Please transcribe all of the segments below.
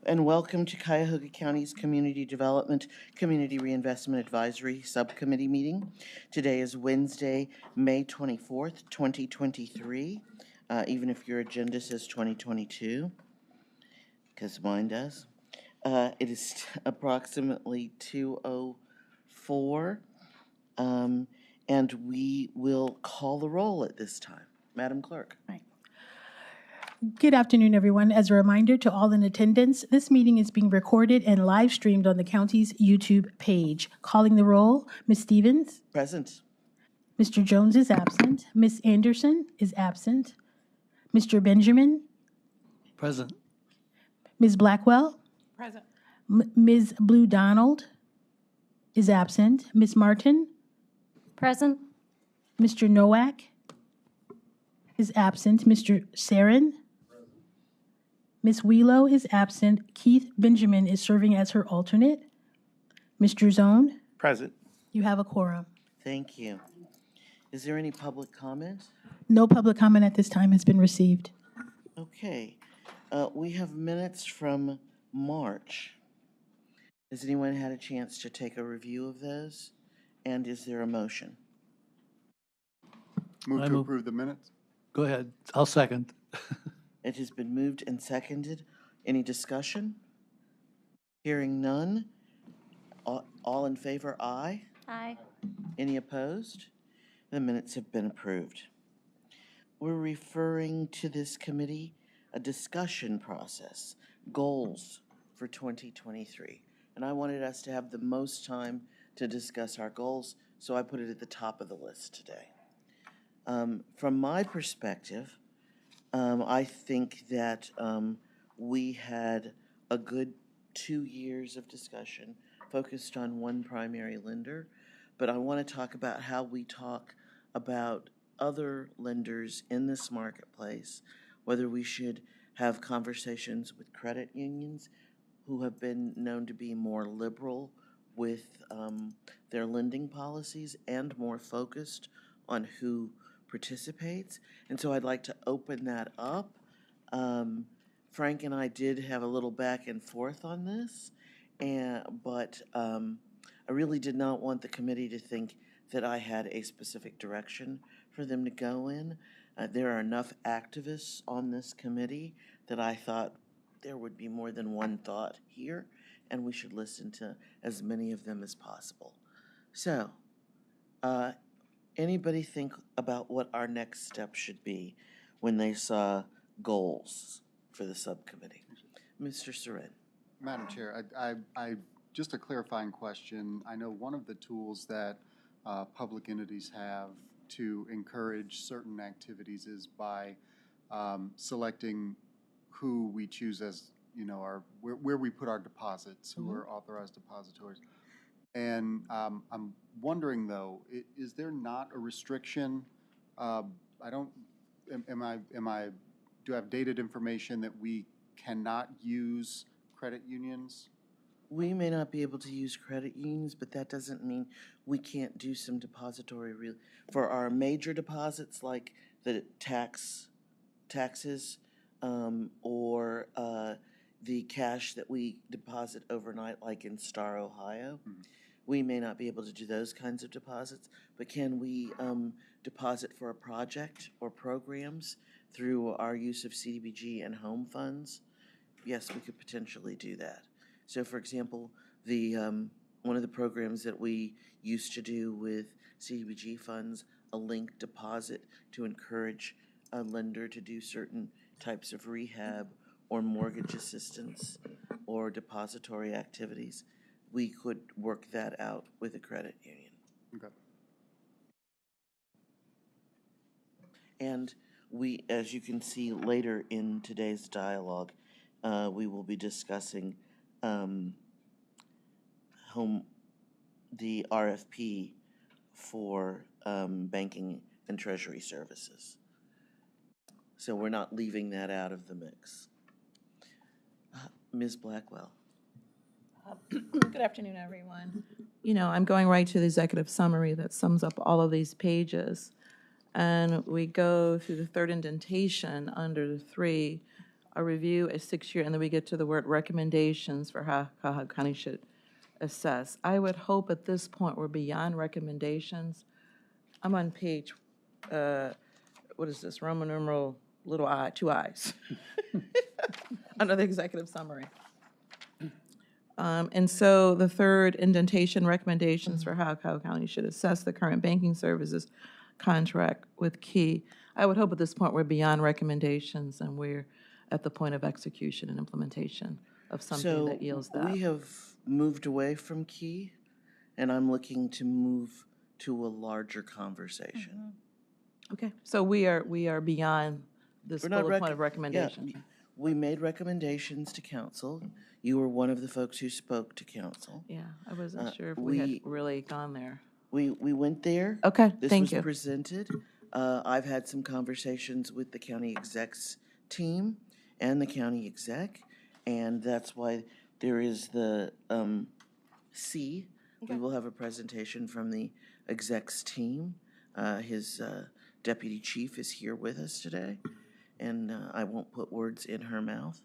And welcome to Cuyahoga County's Community Development Community Reinvestment Advisory Subcommittee meeting. Today is Wednesday, May 24th, 2023, even if your agenda says 2022, because mine does. It is approximately 2:04, and we will call the roll at this time. Madam Clerk. Right. Good afternoon, everyone. As a reminder to all in attendance, this meeting is being recorded and live streamed on the county's YouTube page. Calling the roll, Ms. Stevens. Present. Mr. Jones is absent. Ms. Anderson is absent. Mr. Benjamin. Present. Ms. Blackwell. Present. Ms. Blue Donald is absent. Ms. Martin. Present. Mr. Nowak is absent. Mr. Sarin. Ms. Wheelo is absent. Keith Benjamin is serving as her alternate. Mr. Zone. Present. You have a quorum. Thank you. Is there any public comment? No public comment at this time has been received. Okay. We have minutes from March. Has anyone had a chance to take a review of those? And is there a motion? Move to approve the minutes. Go ahead. I'll second. It has been moved and seconded. Any discussion? Hearing none. All in favor, aye. Aye. Any opposed? The minutes have been approved. We're referring to this committee a discussion process, goals for 2023. And I wanted us to have the most time to discuss our goals, so I put it at the top of the list today. From my perspective, I think that we had a good 2 years of discussion focused on one primary lender, but I want to talk about how we talk about other lenders in this marketplace, whether we should have conversations with credit unions who have been known to be more liberal with their lending policies and more focused on who participates. And so I'd like to open that up. Frank and I did have a little back and forth on this, but I really did not want the committee to think that I had a specific direction for them to go in. There are enough activists on this committee that I thought there would be more than one thought here, and we should listen to as many of them as possible. So, anybody think about what our next step should be when they saw goals for the subcommittee? Mr. Seren. Madam Chair, I just a clarifying question. I know one of the tools that public entities have to encourage certain activities is by selecting who we choose as, where we put our deposits, who are authorized depositories. And I'm wondering though, is there not a restriction? Do I have dated information that we cannot use credit unions? We may not be able to use credit unions, but that doesn't mean we can't do some depository for our major deposits like the taxes or the cash that we deposit overnight like in Star, Ohio. Mm-hmm. We may not be able to do those kinds of deposits, but can we deposit for a project or programs through our use of CDBG and home funds? Yes, we could potentially do that. So, for example, the one of the programs that we used to do with CDBG funds, a linked deposit to encourage a lender to do certain types of rehab or mortgage assistance or depository activities, we could work that out with a credit union. Okay. And we, as you can see later in today's dialogue, we will be discussing the RFP for banking and treasury services. So we're not leaving that out of the mix. Ms. Blackwell. Good afternoon, everyone. I'm going right to the executive summary that sums up all of these pages. And we go through the third indentation under the 3, a review, a 6-year, and then we get to the word recommendations for how Cuyahoga County should assess. I would hope at this point we're beyond recommendations. I'm on page, what is this, Roman numeral, little I, 2 I's, under the executive summary. And so the third indentation, recommendations for how Cuyahoga County should assess the current banking services contract with Key. I would hope at this point we're beyond recommendations and we're at the point of execution and implementation of something that yields that. We have moved away from Key, and I'm looking to move to a larger conversation. Mm-hmm. Okay, so we are beyond this bullet point of recommendation. Yeah, we made recommendations to council. You were one of the folks who spoke to council. Yeah, I wasn't sure if we had really gone there. We went there. Okay, thank you. This was presented. I've had some conversations with the county execs team and the county exec, and that's why there is the C. Okay. We will have a presentation from the execs team. His deputy chief is here with us today, and I won't put words in her mouth.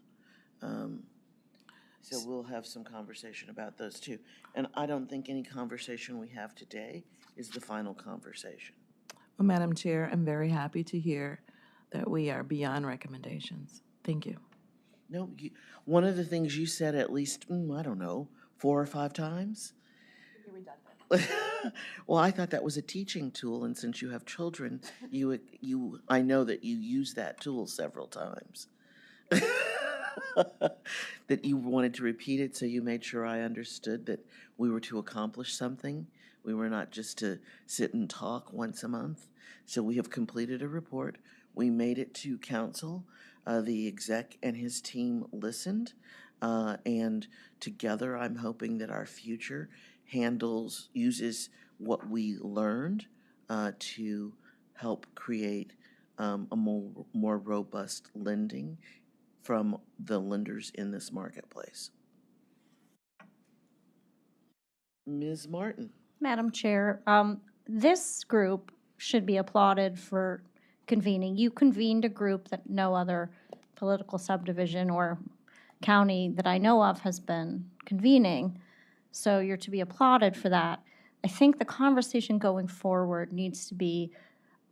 So we'll have some conversation about those too. And I don't think any conversation we have today is the final conversation. Well, Madam Chair, I'm very happy to hear that we are beyond recommendations. Thank you. No, one of the things you said at least, I don't know, 4 or 5 times. You're redundant. Well, I thought that was a teaching tool, and since you have children, I know that you use that tool several times. That you wanted to repeat it, so you made sure I understood that we were to accomplish something. We were not just to sit and talk once a month. So we have completed a report. We made it to council. The exec and his team listened, and together I'm hoping that our future uses what we learned to help create a more robust lending from the lenders in this marketplace. Ms. Martin. Madam Chair, this group should be applauded for convening. You convened a group that no other political subdivision or county that I know of has been convening, so you're to be applauded for that. I think the conversation going forward needs to be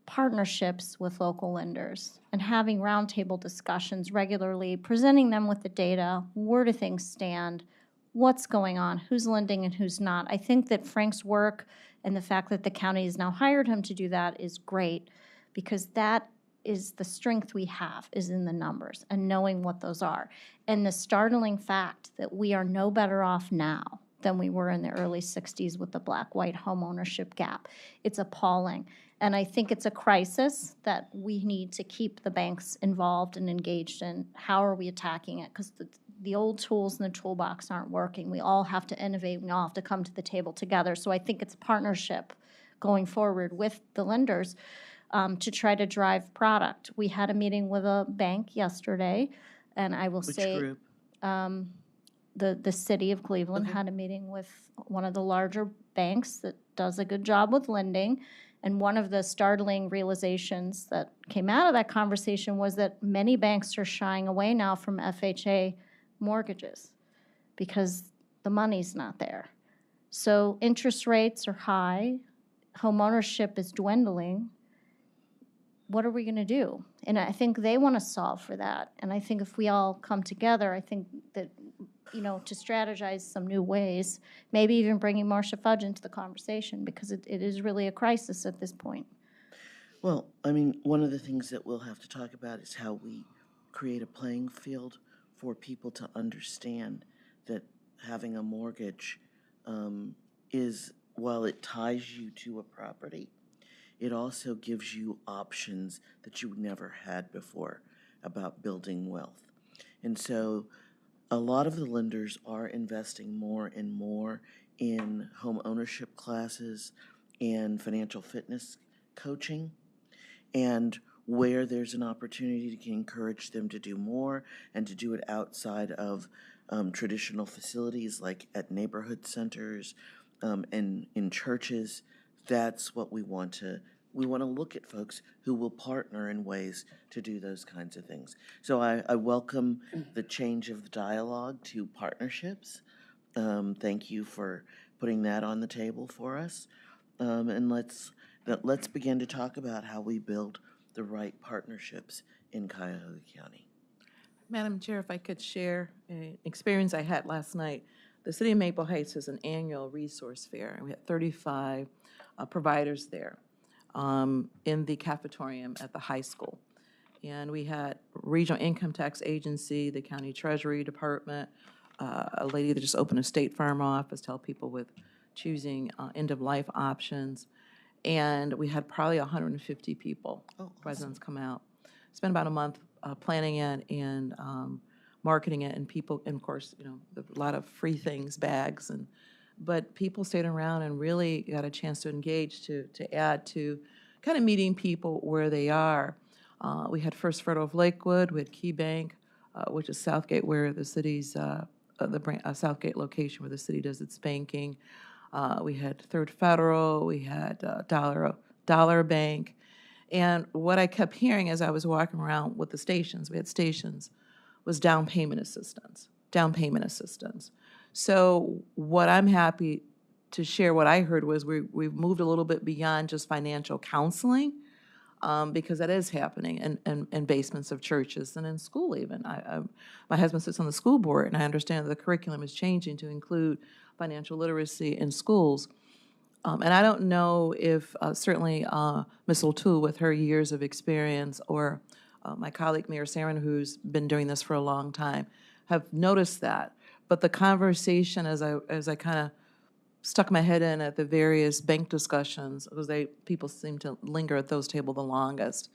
partnerships with local lenders and having roundtable discussions regularly, presenting them with the data, where do things stand, what's going on, who's lending and who's not. I think that Frank's work and the fact that the county has now hired him to do that is great, because that is the strength we have, is in the numbers and knowing what those are. And the startling fact that we are no better off now than we were in the early 60s with the black-white home ownership gap. It's appalling. And I think it's a crisis that we need to keep the banks involved and engaged in. How are we attacking it? Because the old tools in the toolbox aren't working. We all have to innovate. We all have to come to the table together. So I think it's a partnership going forward with the lenders to try to drive product. We had a meeting with a bank yesterday, and I will say— Which group? The city of Cleveland had a meeting with one of the larger banks that does a good job with lending. And one of the startling realizations that came out of that conversation was that many banks are shying away now from FHA mortgages because the money's not there. So interest rates are high, home ownership is dwindling. What are we going to do? And I think they want to solve for that. And I think if we all come together, I think that, you know, to strategize some new ways, maybe even bringing Marcia Fudge into the conversation, because it is really a crisis at this point. Well, I mean, one of the things that we'll have to talk about is how we create a playing field for people to understand that having a mortgage is, while it ties you to a property, it also gives you options that you never had before about building wealth. And so a lot of the lenders are investing more and more in home ownership classes and financial fitness coaching. And where there's an opportunity to encourage them to do more and to do it outside of traditional facilities like at neighborhood centers and in churches, that's what we want to look at folks who will partner in ways to do those kinds of things. So I welcome the change of the dialogue to partnerships. Thank you for putting that on the table for us. And let's begin to talk about how we build the right partnerships in Cuyahoga County. Madam Chair, if I could share an experience I had last night. The City of Maple Heights has an annual resource fair, and we had 35 providers there in the cafetorium at the high school. And we had Regional Income Tax Agency, the County Treasury Department, a lady that just opened a State Farm office to help people with choosing end-of-life options. And we had probably 150 people, residents come out. Spent about a month planning it and marketing it, and people, and of course, you know, a lot of free things, bags, but people stayed around and really got a chance to engage, to add to kind of meeting people where they are. We had First Federal of Lakewood, we had Key Bank, which is Southgate, where the city's, Southgate location where the city does its banking. We had Third Federal, we had Dollar Bank. And what I kept hearing as I was walking around with the stations, we had stations, was down payment assistance. So what I'm happy to share, what I heard was we've moved a little bit beyond just financial counseling, because that is happening in basements of churches and in school even. My husband sits on the school board, and I understand that the curriculum is changing to include financial literacy in schools. And I don't know if certainly Ms. O'Toole, with her years of experience, or my colleague Mayor Sarin, who's been doing this for a long time, have noticed that. But the conversation, as I kind of stuck my head in at the various bank discussions, because people seem to linger at those tables the longest,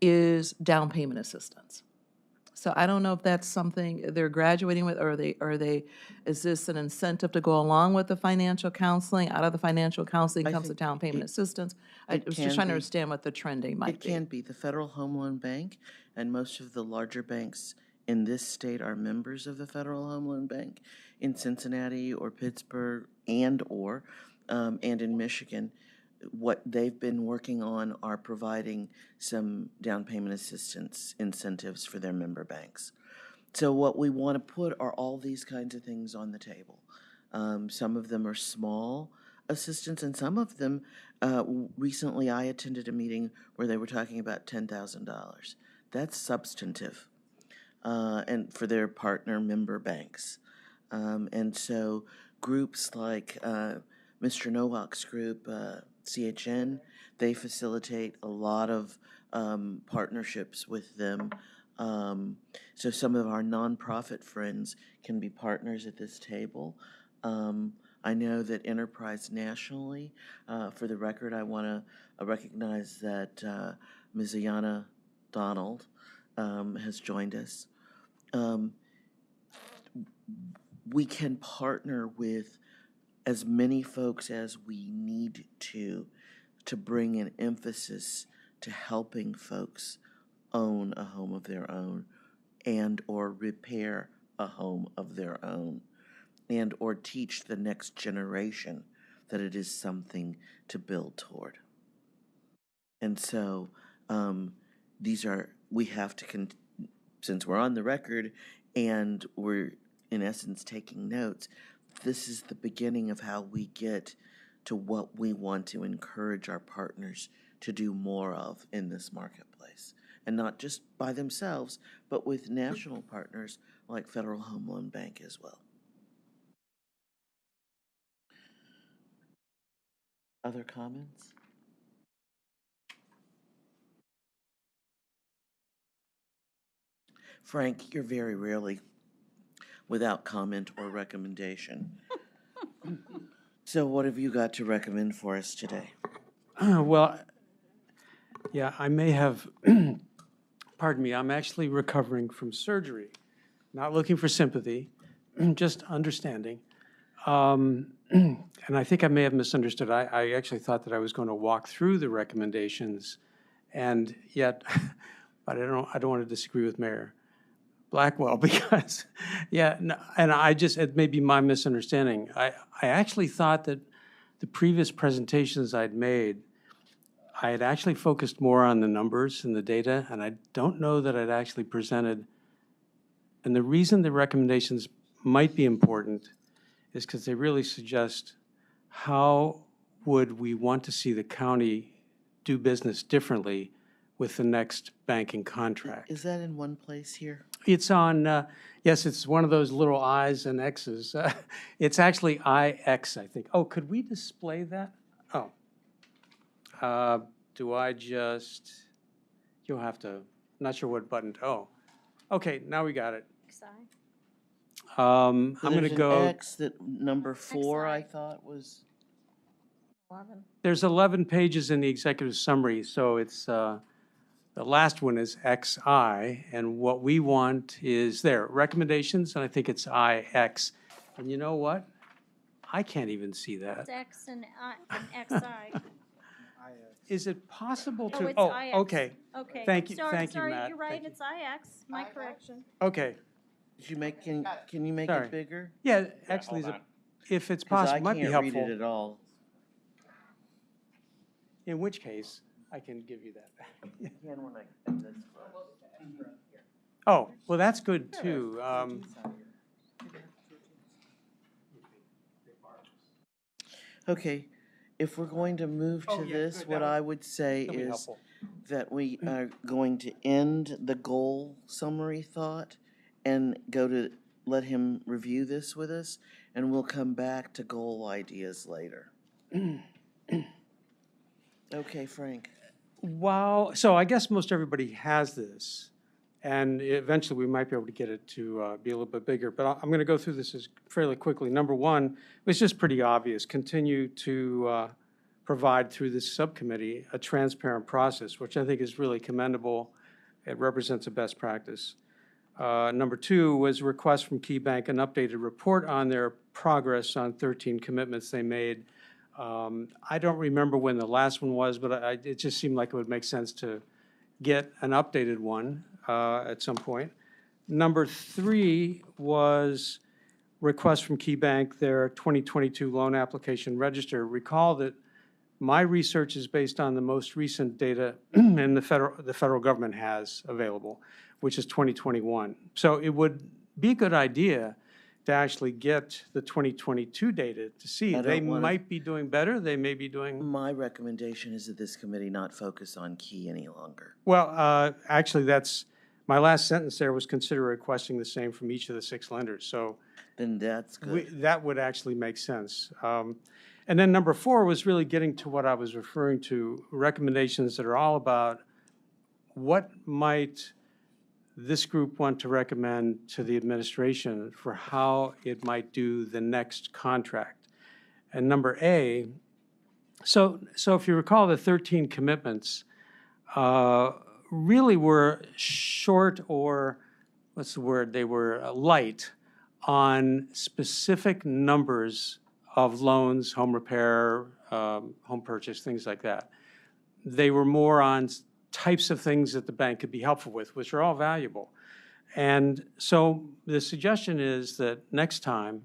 is down payment assistance. So I don't know if that's something they're graduating with, or is this an incentive to go along with the financial counseling? Out of the financial counseling I comes the think down payment assistance. I it was can just trying to be. understand what the trending might It be. can be. The Federal Home Loan Bank and most of the larger banks in this state are members of the Federal Home Loan Bank. In Cincinnati or Pittsburgh and in Michigan, what they've been working on are providing some down payment assistance incentives for their member banks. So what we want to put are all these kinds of things on the table. Some of them are small assistance, and some of them, recently I attended a meeting where they were talking about $10,000. That's substantive, and for their partner member banks. And so groups like Mr. Nowak's group, CHN, they facilitate a lot of partnerships with them. So some of our nonprofit friends can be partners at this table. I know that Enterprise nationally, for the record, I want to recognize that Ms. Ayana Donald has joined us. We can partner with as many folks as we need to bring an emphasis to helping folks own a home of their own and or repair a home of their own and or teach the next generation that it is something to build toward. And so we have to, since we're on the record and we're in essence taking notes, this is the beginning of how we get to what we want to encourage our partners to do more of in this marketplace. And not just by themselves, but with national partners like Federal Home Loan Bank as well. Other comments? Frank, you're very rarely without comment or recommendation. So what have you got to recommend for us today? Well, yeah, I may have, pardon me, I'm actually recovering from surgery. Not looking for sympathy, just understanding. And I think I may have misunderstood. I actually thought that I was going to walk through the recommendations, and yet, but I don't want to disagree with Mayor Blackwell because, yeah, no, and it may be my misunderstanding. I actually thought that the previous presentations I'd made, I had actually focused more on the numbers and the data, and I don't know that I'd actually presented. And the reason the recommendations might be important is because they really suggest how would we want to see the county do business differently with the next banking contract. Is that in one place here? It's on, yes, it's one of those little I's and X's. It's actually IX, I think. Oh, could we display that? Oh. Do I just, you'll have to, I'm not sure what button, oh. Okay, now we got it. I'm going to go. There's an X that number 4 I thought was. 11. There's 11 pages in the executive summary, so it's, the last one is XI, and what we want is there, recommendations, and I think it's IX. And you know what? I can't even see that. It's X and XI. Is it possible No, to? it's Oh, IX. okay. Okay. Thank you, Sorry, Matt. you're right, Thank you. it's IX, my correction. Okay. Did you make, can you make Sorry. it bigger? Yeah, actually, if it's 'Cause possible, it might be I can't read helpful. it at all. In which case, I can give you that. Oh, well, that's good, too. Okay, if we're going to move Oh, to yeah, this, good, what that would- I would say That'll be is helpful. that we are going to end the goal summary thought and go to let him review this with us, and we'll come back to goal ideas later. Okay, Frank. Wow, so I guess most everybody has this, and eventually we might be able to get it to be a little bit bigger, but I'm going to go through this as fairly quickly. Number one, it's just pretty obvious, continue to provide through this subcommittee a transparent process, which I think is really commendable. It represents a best practice. Number two was request from KeyBank an updated report on their progress on 13 commitments they made. I don't remember when the last one was, but it just seemed like it would make sense to get an updated one at some point. Number three was request from KeyBank their 2022 loan application register. Recall that my research is based on the most recent data and the federal government has available, which is 2021. So it would be a good idea to actually get the 2022 data to see. They might be doing better, they may be doing... My recommendation is that this committee not focus on Key any longer. Well, actually, that's, my last sentence there was consider requesting the same from each of the 6 lenders. So Then that's good. that would actually make sense. And then number 4 was really getting to what I was referring to, recommendations that are all about what might this group want to recommend to the administration for how it might do the next contract. And number A, so if you recall, the 13 commitments really were short, or what's the word, they were light on specific numbers of loans, home repair, home purchase, things like that. They were more on types of things that the bank could be helpful with, which are all valuable. And so the suggestion is that next time,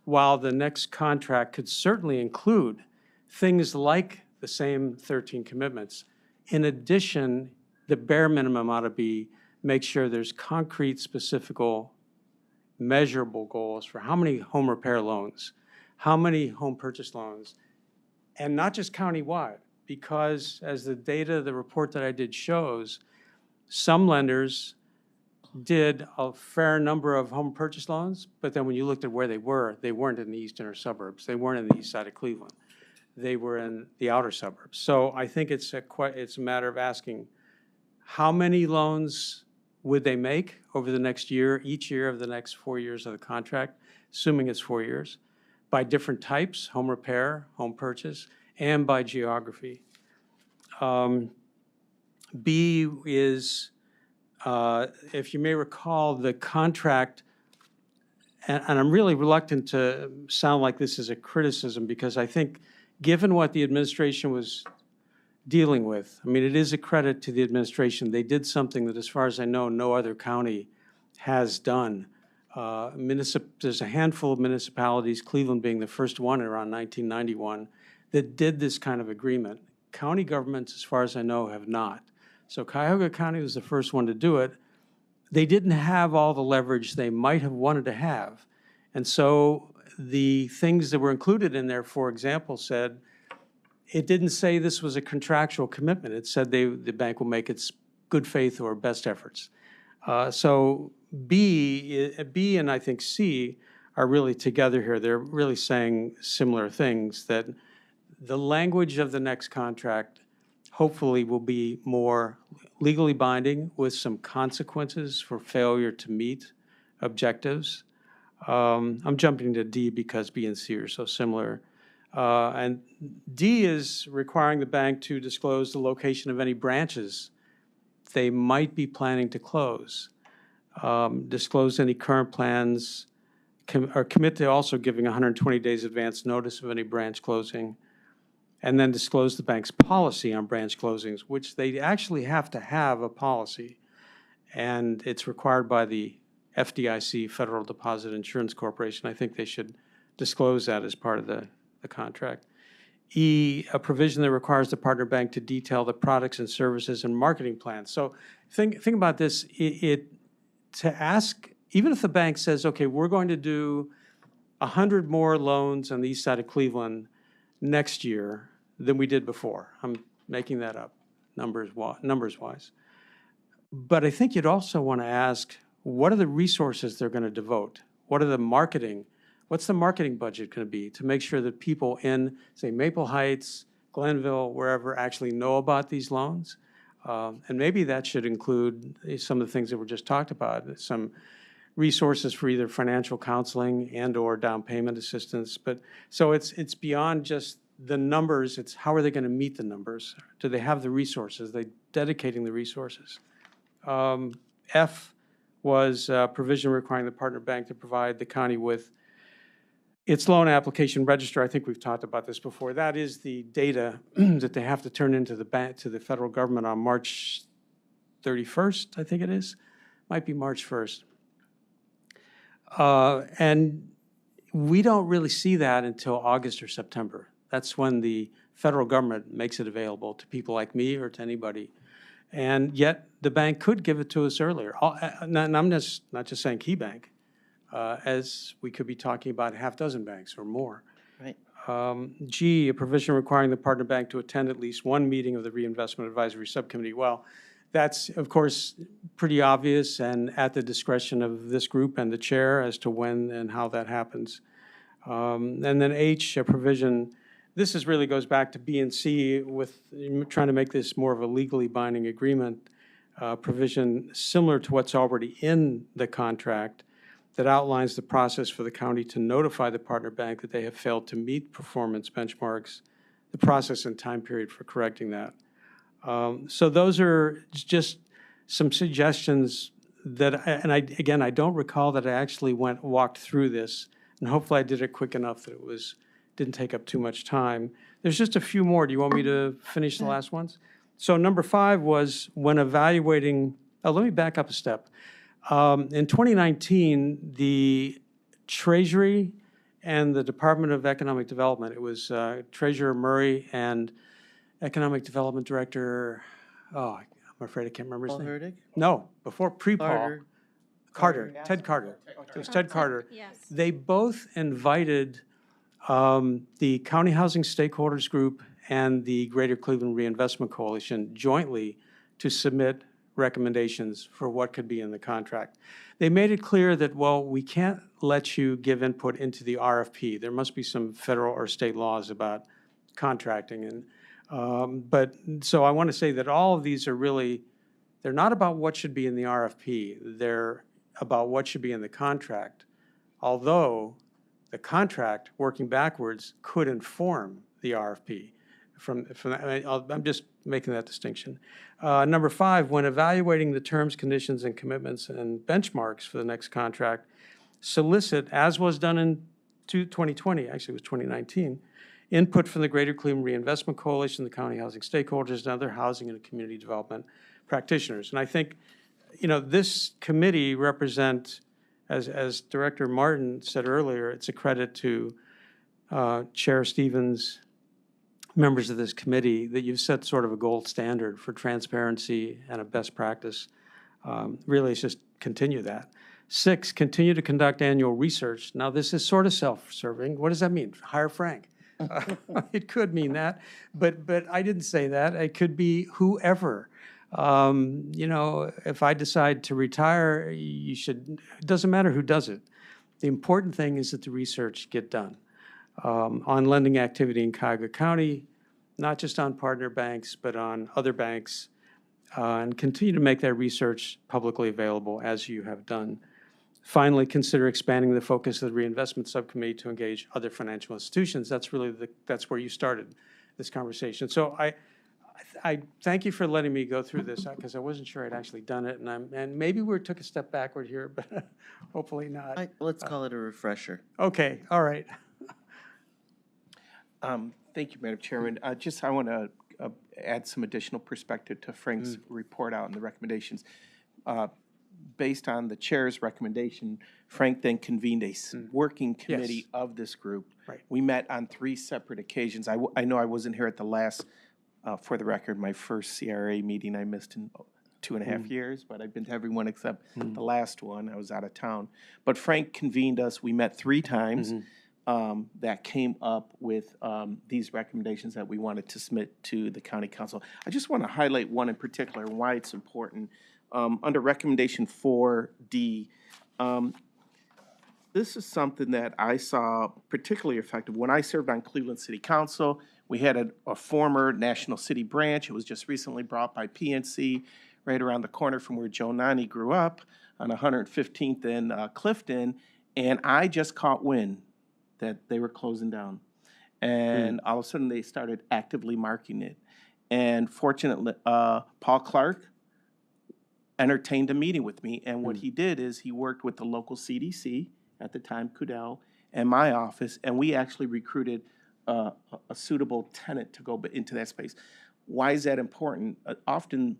while the next contract could certainly include things like the same 13 commitments, in addition, the bare minimum ought to be make sure there's concrete, specific, measurable goals for how many home repair loans, how many home purchase loans, and not just countywide. Because as the data, the report that I did shows, some lenders did a fair number of home purchase loans, but then when you looked at where they weren't in the east inner suburbs. They weren't in the east side of Cleveland. They were in the outer suburbs. So I think it's a matter of asking how many loans would they make over the next year, each year of the next 4 years of the contract, assuming it's 4 years, by different types, home repair, home purchase, and by geography. B is, if you may recall, the contract, and I'm really reluctant to sound like this is a criticism, because I think given what the administration was dealing with, I mean, it is a credit to the administration. They did something that, as far as I know, no other county has done. There's a handful of municipalities, Cleveland being the first one around 1991, that did this kind of agreement. County governments, as far as I know, have not. So Cuyahoga County was the first one to do it. They didn't have all the leverage they might have wanted to have. And so the things that were included in there, for example, said, it didn't say this was a contractual commitment. It said the bank will make its good faith or best efforts. So B and I think C are really together here. They're really saying similar things, that the language of the next contract hopefully will be more legally binding with some consequences for failure to meet objectives. I'm jumping to D because B and C are so similar. And D is requiring the bank to disclose the location of any branches they might be planning to close, disclose any current plans, or commit to also giving 120 days advance notice of any branch closing, and then disclose the bank's policy on branch closings, which they actually have to have a policy, and it's required by the FDIC, Federal Deposit Insurance Corporation. I think they should disclose that as part of the contract. E, a provision that requires the partner bank to detail the products and services and marketing plans. So think about this, to ask, even if the bank says, okay, we're going to do 100 more loans on the east side of Cleveland next year than we did before. I'm making that up, numbers-wise. But I think you'd also want to ask, what are the resources they're going to devote? What are the marketing? What's the marketing budget going to be to make sure that people in, say, Maple Heights, Glenville, wherever, actually know about these loans. And maybe that should include some of the things that were just talked about, some resources for either financial counseling and/or down payment assistance. But so it's beyond just the numbers. It's how are they going to meet the numbers? Do they have the resources? Are they dedicating the resources? F was provision requiring the partner bank to provide the county with its loan application register. I think we've talked about this before. That is the data that they have to turn into the bank, to the federal government on March 31st, I think it is. Might be March 1st. And we don't really see that until August or September. That's when the federal government makes it available to people like me or to anybody. And yet the bank could give it to us earlier. And I'm not just saying Key Bank, as we could be talking about a half dozen banks or more. Right. G, a provision requiring the partner bank to attend at least one meeting of the Reinvestment Advisory Subcommittee. Well, that's, of course, pretty obvious and at the discretion of this group and the chair as to when and how that happens. And then H, a provision, this really goes back to B and C with trying to make this more of a legally binding agreement, provision similar to what's already in the contract that outlines the process for the county to notify the partner bank that they have failed to meet performance benchmarks, the process and time period for correcting that. So those are just some suggestions that, again, I don't recall that I actually walked through this, and hopefully I did it quick enough that it didn't take up too much time. There's just a few more. Do you want me to finish the last ones? So number 5 was when evaluating, let me back up a step. In 2019, the Treasury and the Department of Economic Development, it was Treasurer Murray and Economic Development Director, I'm afraid I can't remember his Paul name. Herdig? No, before pre-Paul. Carter. Ted Carter. It was Ted Carter. Yes. They both invited the County Housing Stakeholders Group and the Greater Cleveland Reinvestment Coalition jointly to submit recommendations for what could be in the contract. They made it clear that, well, we can't let you give input into the RFP. There must be some federal or state laws about contracting. And but so I want to say that all of these are really, they're not about what should be in the RFP. They're about what should be in the contract, although the contract, working backwards, could inform the RFP. I'm just making that distinction. Number 5, when evaluating the terms, conditions, and commitments and benchmarks for the next contract, solicit, as was done in 2020, actually it was 2019, input from the Greater Cleveland Reinvestment Coalition, the county housing stakeholders, and other housing and community development practitioners. And I think, this committee represent, as Director Martin said earlier, it's a credit to Chair Stevens, members of this committee, that you've set sort of a gold standard for transparency and a best practice. Really, it's just continue that. 6, continue to conduct annual research. Now, this is sort of self-serving. What does that mean? Hire Frank. It could mean that, but I didn't say that. It could be whoever. If I decide to retire, it doesn't matter who does it. The important thing is that the research get done. On lending activity in Cuyahoga County, not just on partner banks, but on other banks, and continue to make that research publicly available as you have done. Finally, consider expanding the focus of the Reinvestment Subcommittee to engage other financial institutions. That's really that's where you started this conversation. So I thank you for letting me go through this, because I wasn't sure I'd actually done it, and maybe we took a step backward here, but hopefully not. Let's call it a refresher. Okay, all right. Thank you, Madam Chairman. I want to add some additional perspective to Frank's report out and the recommendations. Based on the chair's recommendation, Frank then convened a working committee of this group. Right. We met on 3 separate occasions. I know I wasn't here at the last, for the record, my first CRA meeting I missed in 2.5 years, but I've been to everyone except the last one. I was out of town. But Frank convened us. We met 3 times. That came up with these recommendations that we wanted to submit to the county council. I just want to highlight one in particular and why it's important. Under recommendation 4D, this is something that I saw particularly effective when I served on Cleveland City Council. We had a former National City branch. It was just recently bought by PNC right around the corner from where Joe Nani grew up on 115th and Clifton. And I just caught wind that they were closing down. And all of a sudden they started actively marketing it. And fortunately, Paul Clark entertained a meeting with me. And what he did is he worked with the local CDC, at the time, Cudell, and my office, and we actually recruited a suitable tenant to go into that space. Why is that important? Often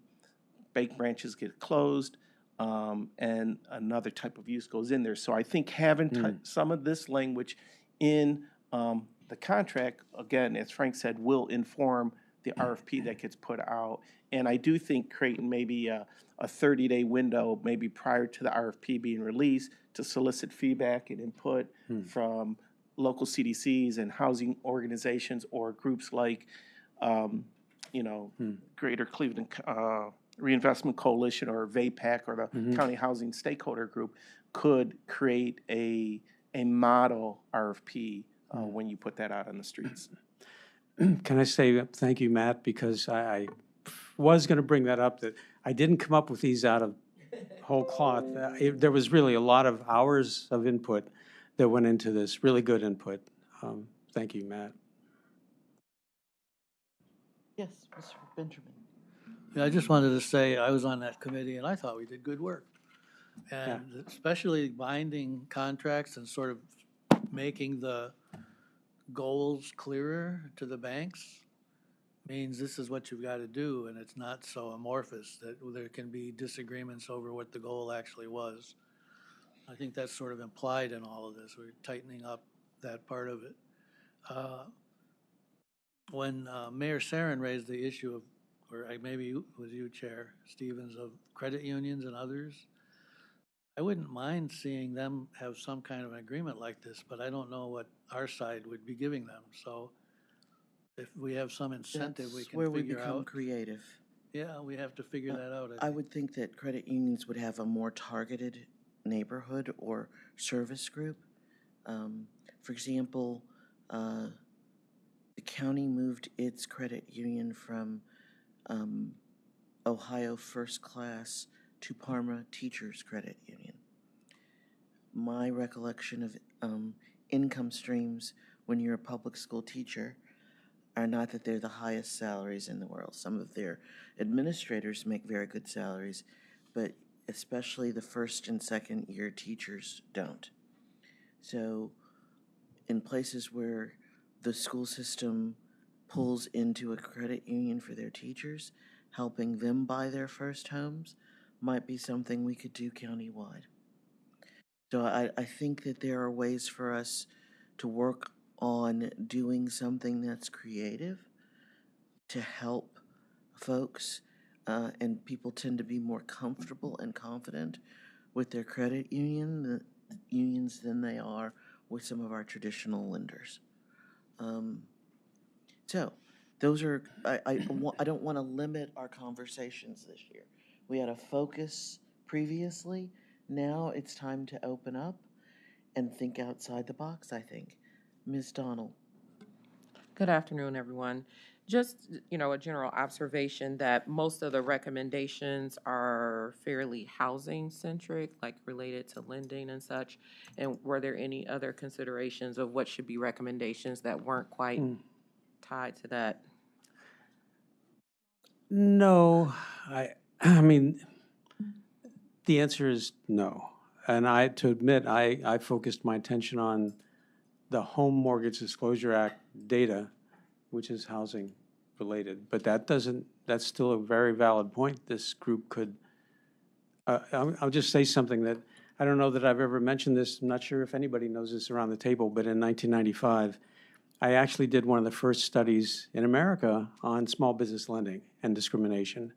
bank branches get closed, and another type of use goes in there. So I think having some of this language in the contract, again, as Frank said, will inform the RFP that gets put out. And I do think creating maybe a 30-day window, maybe prior to the RFP being released, to solicit feedback and input from local CDCs and housing organizations or groups like, Greater Cleveland Reinvestment Coalition or VAPAC or the County Housing Stakeholder Group could create a model RFP when you put that out on the streets. Can I say thank you, Matt, because I was going to bring that up, that I didn't come up with these out of whole cloth. There was really a lot of hours of input that went into this, really good input. Thank you, Matt. Yes, Mr. Benjamin. Yeah, I just wanted to say I was on that committee and I thought we did good work. And especially binding contracts and sort of making the goals clearer to the banks means this is what you've got to do, and it's not so amorphous that there can be disagreements over what the goal actually was. I think that's sort of implied in all of this. We're tightening up that part of it. When Mayor Sarin raised the issue of, or maybe it was you, Chair Stevens, of credit unions and others, I wouldn't mind seeing them have some kind of an agreement like this, but I don't know what our side would be giving them. So if we have some incentive, we That's can where we figure become out. creative. Yeah, we have to figure that out. I would think that credit unions would have a more targeted neighborhood or service group. For example, the county moved its credit union from Ohio First Class to Parma Teachers Credit Union. My recollection of income streams when you're a public school teacher are not that they're the highest salaries in the world. Some of their administrators make very good salaries, but especially the first and second year teachers don't. So in places where the school system pulls into a credit union for their teachers, helping them buy their first homes might be something we could do countywide. So I think that there are ways for us to work on doing something that's creative to help folks, and people tend to be more comfortable and confident with their credit unions than they are with some of our traditional lenders. So those are, I don't want to limit our conversations this year. We had a focus previously. Now it's time to open up and think outside the box, I think. Ms. Donald. Good afternoon, everyone. Just, a general observation that most of the recommendations are fairly housing-centric, like related to lending and such. And were there any other considerations of what should be recommendations that weren't quite tied to that? No, I mean, the answer is no. And to admit, I focused my attention on the Home Mortgage Disclosure Act data, which is housing related. But that's still a very valid point. This group could, I'll just say something that, I don't know that I've ever mentioned this. I'm not sure if anybody knows this around the table, but in 1995, I actually did one of the first studies in America on small business lending and discrimination.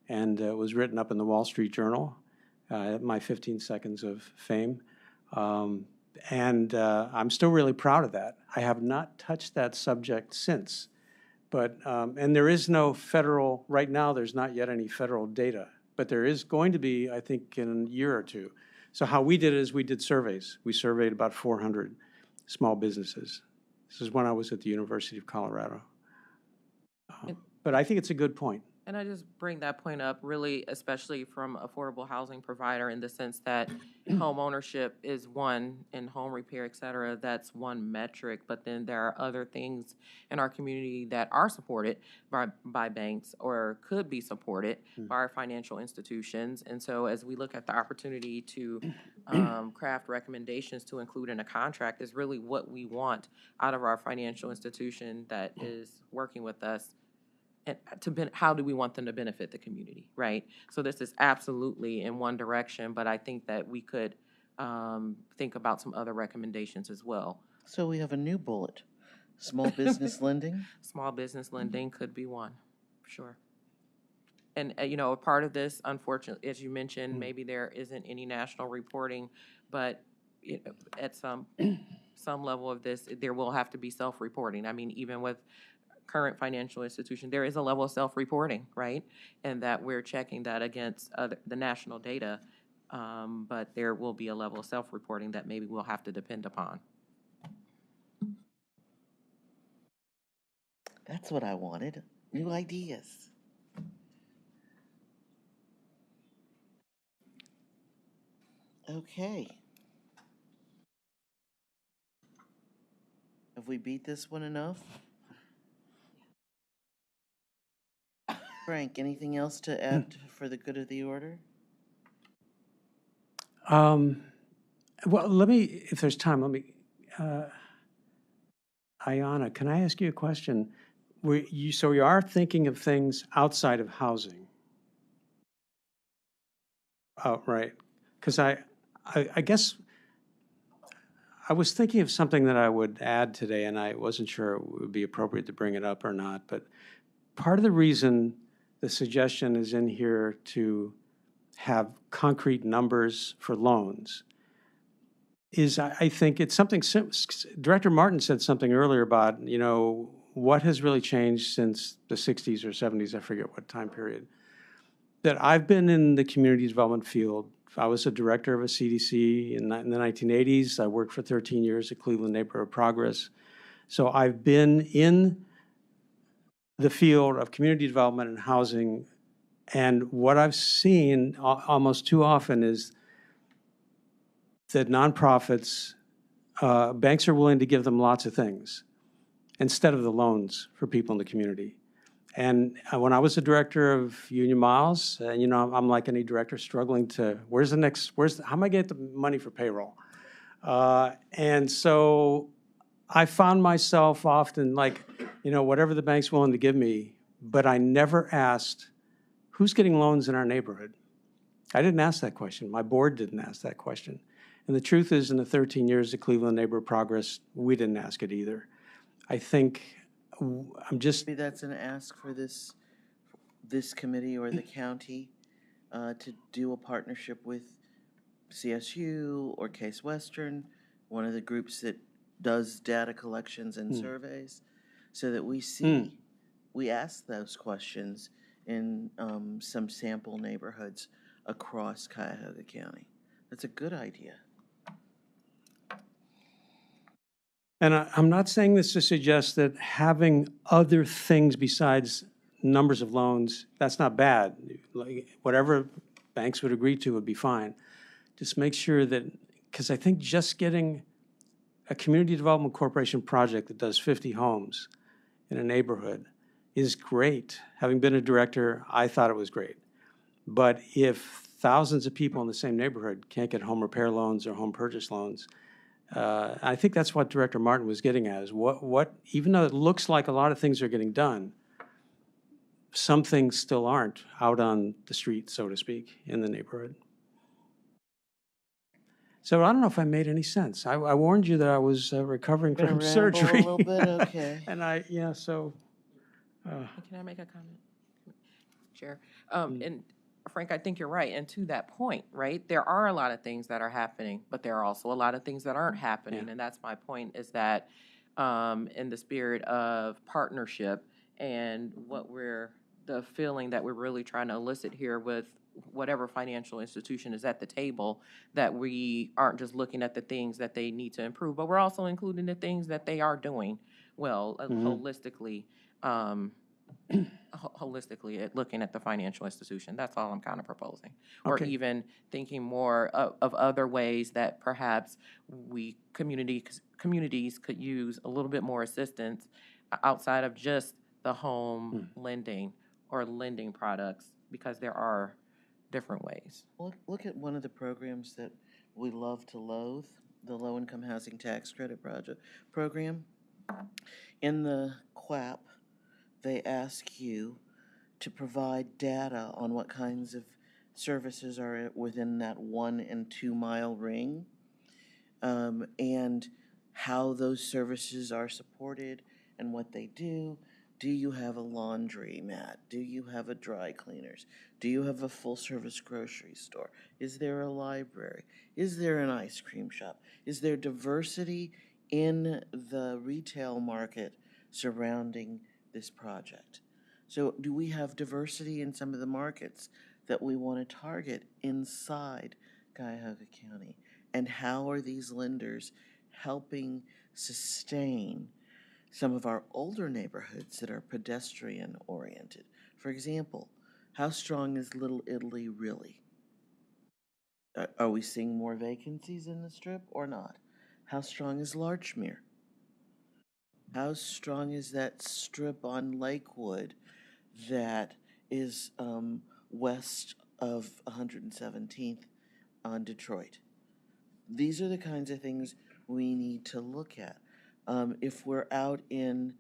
And it was written up in the Wall Street Journal, my 15 seconds of fame. And I'm still really proud of that. I have not touched that subject since. But, and there is no federal, right now there's not yet any federal data, but there is going to be, I think, in a year or two. So how we did it is we did surveys. We surveyed about 400 small businesses. This is when I was at the University of Colorado. But I think it's a good point. And I just bring that point up really, especially from affordable housing provider in the sense that home ownership is one and home repair, et cetera, that's one metric. But then there are other things in our community that are supported by banks or could be supported by our financial institutions. And so as we look at the opportunity to craft recommendations to include in a contract is really what we want out of our financial institution that is working with us. And how do we want them to benefit the community, right? So this is absolutely in one direction, but I think that we could think about some other recommendations as well. So we have a new bullet, small business lending. Small business lending could be one, for sure. And, you know, a part of this, unfortunately, as you mentioned, maybe there isn't any national reporting, but at some level of this, there will have to be self-reporting. I mean, even with current financial institution, there is a level of self-reporting, right? And that we're checking that against the national data, but there will be a level of self-reporting that maybe we'll have to depend upon. That's what I wanted, new ideas. Okay. Have we beat this one enough? Frank, anything else to add for the good of the order? Well, let me, if there's time, let me, Ayana, can I ask you a question? So you are thinking of things outside of housing? Oh, right. Because I guess I was thinking of something that I would add today, and I wasn't sure it would be appropriate to bring it up or not. But part of the reason the suggestion is in here to have concrete numbers for loans is I think it's something, Director Martin said something earlier about, you know, what has really changed since the 60s or 70s, I forget what time period, that I've been in the community development field. I was a director of a CDC in the 1980s. I worked for 13 years at Cleveland Neighborhood Progress. So I've been in the field of community development and housing, and what I've seen almost too often is that nonprofits, banks are willing to give them lots of things instead of the loans for people in the community. And when I was the director of Union Miles, you know, I'm like any director struggling to, how am I get the money for payroll? And so I found myself often like, you know, whatever the bank's willing to give me, but I never asked, who's getting loans in our neighborhood? I didn't ask that question. My board didn't ask that question. And the truth is, in the 13 years of Cleveland Neighborhood Progress, we didn't ask it either. I think Maybe that's an ask for this committee or the county to do a partnership with CSU or Case Western, one of the groups that does data collections and surveys, so that we see, we ask those questions in some sample neighborhoods across Cuyahoga County. That's a good idea. And I'm not saying this to suggest that having other things besides numbers of loans, that's not bad. Like whatever banks would agree to would be fine. Just make sure that, because I think just getting a community development corporation project that does 50 homes in a neighborhood is great. Having been a director, I thought it was great. But if thousands of people in the same neighborhood can't get home repair loans or home purchase loans, I think that's what Director Martin was getting at, is what even though it looks like a lot of things are getting done, some things still aren't out on the street, so to speak, in the neighborhood. So I don't know if I made any sense. I warned you that I was recovering from surgery. A little bit, okay. And so. Can I make a comment, Chair? And Frank, I think you're right. And to that point, right, there are a lot of things that are happening, but there are also a lot of things that aren't happening. Yeah. And that's my point, is that in the spirit of partnership and the feeling that we're really trying to elicit here with whatever financial institution is at the table, that we aren't just looking at the things that they need to improve, but we're also including the things that they are doing well, holistically. holistically at looking at the financial institution. That's all I'm kind of proposing. Or Okay. even thinking more of other ways that perhaps communities could use a little bit more assistance outside of just the home lending or lending products, because there are different ways. Look at one of the programs that we love to loathe, the Low-Income Housing Tax Credit Program. In the QAP, they ask you to provide data on what kinds of services are within that 1 and 2 mile ring, and how those services are supported and what they do. Do you have a laundromat? Do you have a dry cleaners? Do you have a full-service grocery store? Is there a library? Is there an ice cream shop? Is there diversity in the retail market surrounding this project? So do we have diversity in some of the markets that we want to target inside Cuyahoga County? And how are these lenders helping sustain some of our older neighborhoods that are pedestrian oriented? For example, how strong is Little Italy really? Are we seeing more vacancies in the Strip or not? How strong is Larchmere? How strong is that strip on Lakewood that is west of 117th on Detroit? These are the kinds of things we need to look at. If we're out in,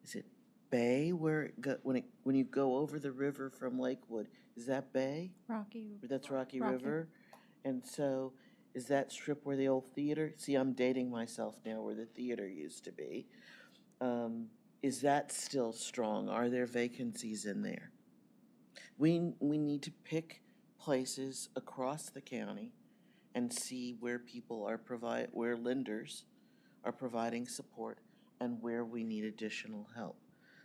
is it Bay, where when you go over the river from Lakewood, is that Bay? Rocky. That's Rocky River. And so is that strip where the old theater, see, I'm dating myself now, where the theater used to be. Is that still strong? Are there vacancies in there? We need to pick places across the county and see where people are where lenders are providing support and where we need additional help.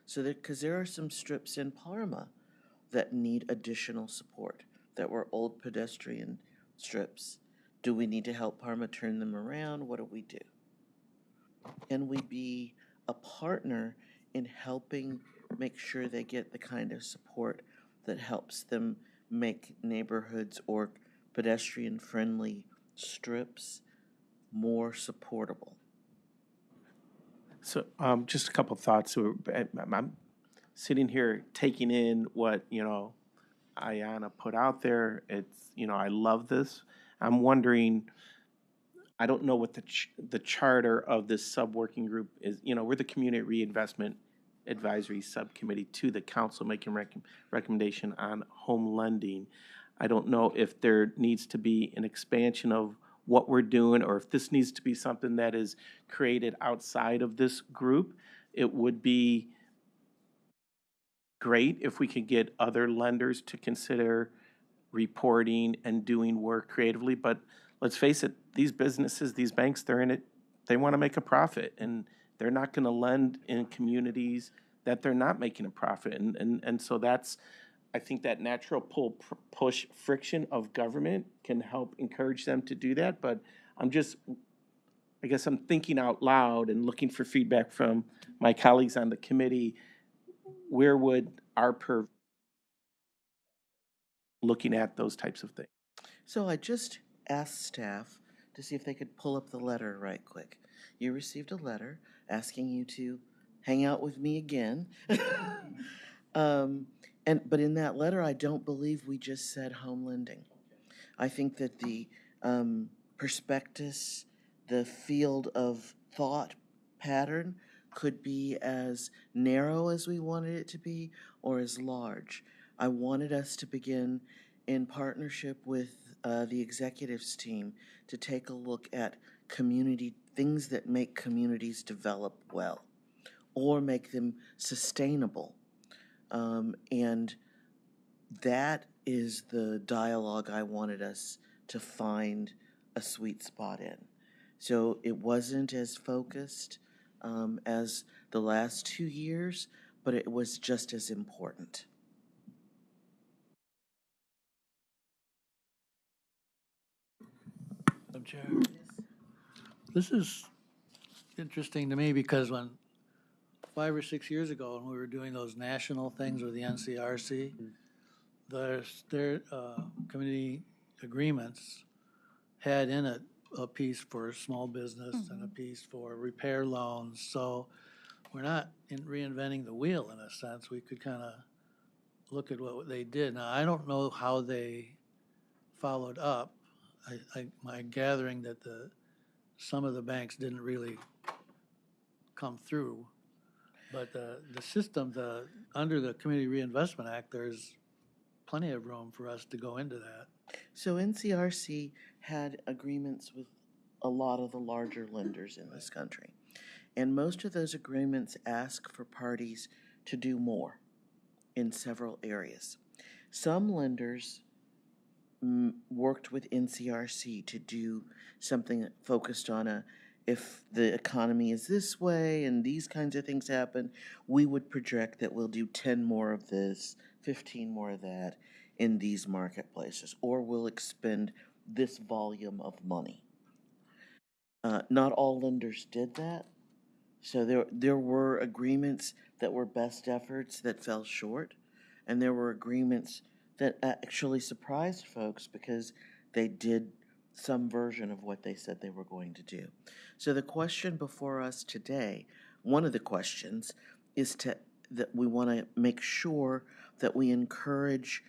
So that, because there are some strips in Parma that need additional support, that were old pedestrian strips. Do we need to help Parma turn them around? What do we do? Can we be a partner in helping make sure they get the kind of support that helps them make neighborhoods or pedestrian-friendly strips more supportable? So just a couple thoughts. So I'm sitting here taking in what, Ayanna put out there. It's, I love this. I'm wondering, I don't know what the charter of this sub-working group is. We're the Community Reinvestment Advisory Subcommittee to the council making recommendation on home lending. I don't know if there needs to be an expansion of what we're doing, or if this needs to be something that is created outside of this group. It would be great if we could get other lenders to consider reporting and doing work creatively, but let's face it, these businesses, these banks, they're in it, they want to make a profit, and they're not going to lend in communities that they're not making a profit. And so that's, I think that natural push friction of government can help encourage them to do that. But I guess I'm thinking out loud and looking for feedback from my colleagues on the committee. Where would our looking at those types of things? So I just asked staff to see if they could pull up the letter right quick. You received a letter asking you to hang out with me again. But in that letter, I don't believe we just said home lending. I think that the prospectus, the field of thought pattern could be as narrow as we wanted it to be or as large. I wanted us to begin in partnership with the executives team to take a look at things that make communities develop well or make them sustainable. And that is the dialogue I wanted us to find a sweet spot in. So it wasn't as focused as the last 2 years, but it was just as important. Chair. This is interesting to me because when 5 or 6 years ago, when we were doing those national things with the NCRC, their community agreements had in it a piece for small business and a piece for repair loans. So we're not reinventing the wheel in a sense. We could kind of look at what they did. Now, I don't know how they followed up. My gathering that some of the banks didn't really come through. But the system, under the Community Reinvestment Act, there's plenty of room for us to go into that. So NCRC had agreements with a lot of the larger lenders in this country. And most of those agreements ask for parties to do more in several areas. Some lenders worked with NCRC to do something that focused on if the economy is this way and these kinds of things happen, we would project that we'll do 10 more of this, 15 more of that in these marketplaces, or we'll expend this volume of money. Not all lenders did that. So there were agreements that were best efforts that fell short, and there were agreements that actually surprised folks because they did some version of what they said they were going to do. So the question before us today, one of the questions, is that we want to make sure that we encourage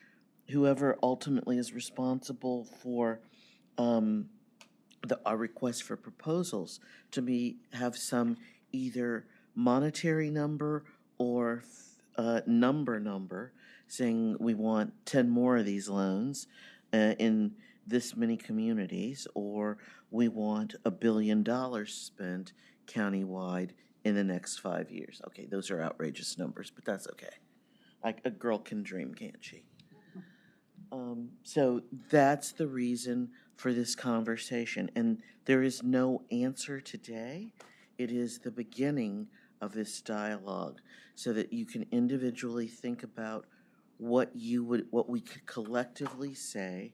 whoever ultimately is responsible for our request for proposals to have some either monetary number or number saying we want 10 more of these loans in this many communities, or we want $1 billion spent countywide in the next 5 years. Okay, those are outrageous numbers, but that's okay. Like, a girl can dream, can't she? So that's the reason for this conversation, and there is no answer today. It is the beginning of this dialogue so that you can individually think about what we could collectively say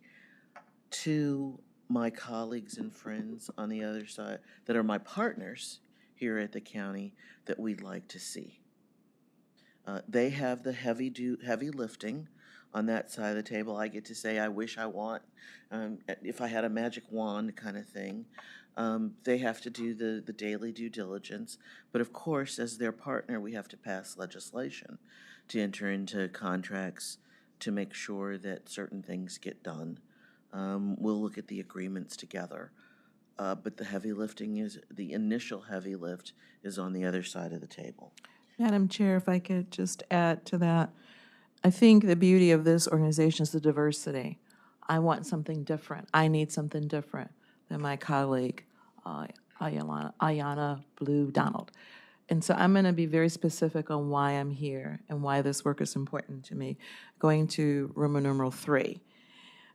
to my colleagues and friends on the other side that are my partners here at the county that we'd like to see. They have the heavy lifting on that side of the table. I get to say, I wish I want, if I had a magic wand kind of thing. They have to do the daily due diligence. But of course, as their partner, we have to pass legislation to enter into contracts to make sure that certain things get done. We'll look at the agreements together. But the initial heavy lift is on the other side of the table. Madam Chair, if I could just add to that, I think the beauty of this organization is the diversity. I want something different. I need something different than my colleague, Ayanna Blue Donald. And so I'm going to be very specific on why I'm here and why this work is important to me. Going to Roman numeral 3.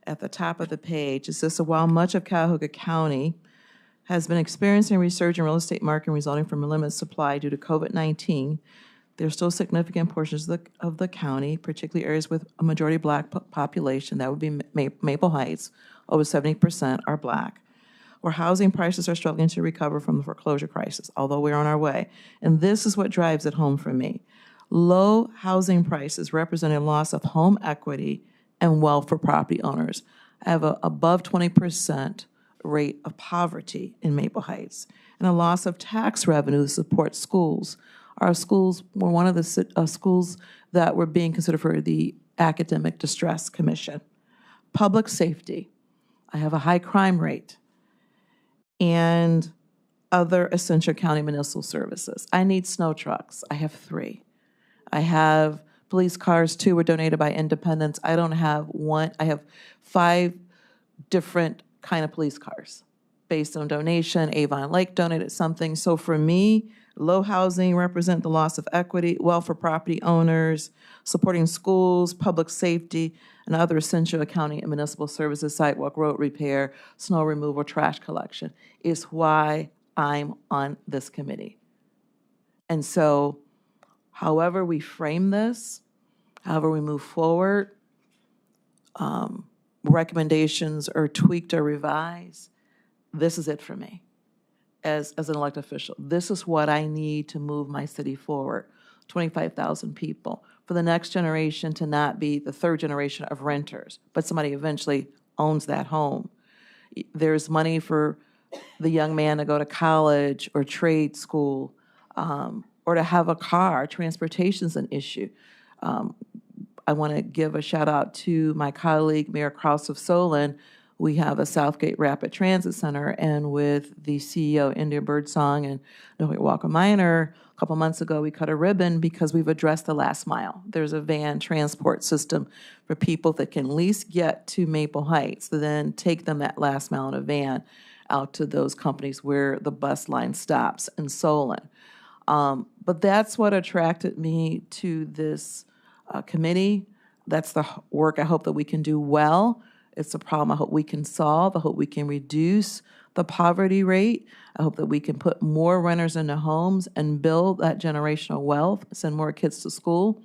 At the top of the page, it says, so while much of Cuyahoga County has been experiencing a resurgence in real estate market resulting from a limited supply due to COVID-19, there are still significant portions of the county, particularly areas with a majority Black population, that would be Maple Heights, over 70% are Black, where housing prices are struggling to recover from the foreclosure crisis, although we're on our way. And this is what drives it home for me. Low housing prices represent a loss of home equity and wealth for property owners. I have an above 20% rate of poverty in Maple Heights, and a loss of tax revenue to support schools. Our schools were one of the schools that were being considered for the Academic Distress Commission. Public safety. I have a high crime rate. And other essential county municipal services. I need snow trucks. I have 3. I have police cars, 2 were donated by independents. I don't have one. I have 5 different kind of police cars based on donation. Avon Lake donated something. So for me, low housing represent the loss of equity, wealth for property owners, supporting schools, public safety, and other essential county and municipal services, sidewalk, road repair, snow removal, trash collection, is why I'm on this committee. And so however we frame this, however we move forward, recommendations are tweaked or revised, this is it for me. as an elected official. This is what I need to move my city forward. 25,000 people. For the next generation to not be the third generation of renters, but somebody eventually owns that home. There's money for the young man to go to college or trade school, or to have a car. Transportation's an issue. I want to give a shout out to my colleague, Mayor Kraus of Solon. We have a Southgate Rapid Transit Center, and with the CEO, India Birdsong, and Noe Walker Minor, a couple months ago, we cut a ribbon because we've addressed the last mile. There's a van transport system for people that can at least get to Maple Heights, to then take them that last mile in a van out to those companies where the bus line stops in Solon. But that's what attracted me to this committee. That's the work I hope that we can do well. It's a problem I hope we can solve. I hope we can reduce the poverty rate. I hope that we can put more renters into homes and build that generational wealth, send more kids to school.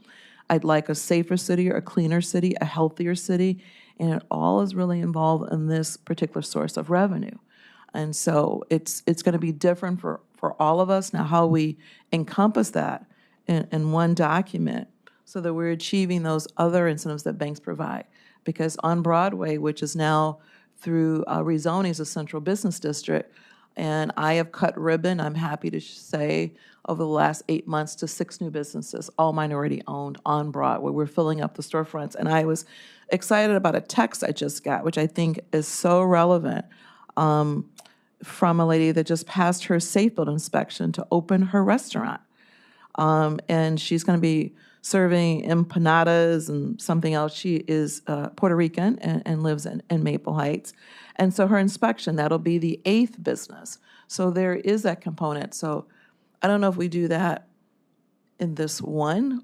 I'd like a safer city, a cleaner city, a healthier city, and it all is really involved in this particular source of revenue. And so it's going to be different for all of us. Now, how we encompass that in one document so that we're achieving those other incentives that banks provide. Because on Broadway, which is now through rezoning as a central business district, and I have cut ribbon, I'm happy to say, over the last 8 months to 6 new businesses, all minority-owned on Broadway. We're filling up the storefronts. And I was excited about a text I just got, which I think is so relevant, from a lady that just passed her safe build inspection to open her restaurant. And she's going to be serving empanadas and something else. She is Puerto Rican and lives in Maple Heights. And so her inspection, that'll be the 8th business. So there is that component. So I don't know if we do that in this one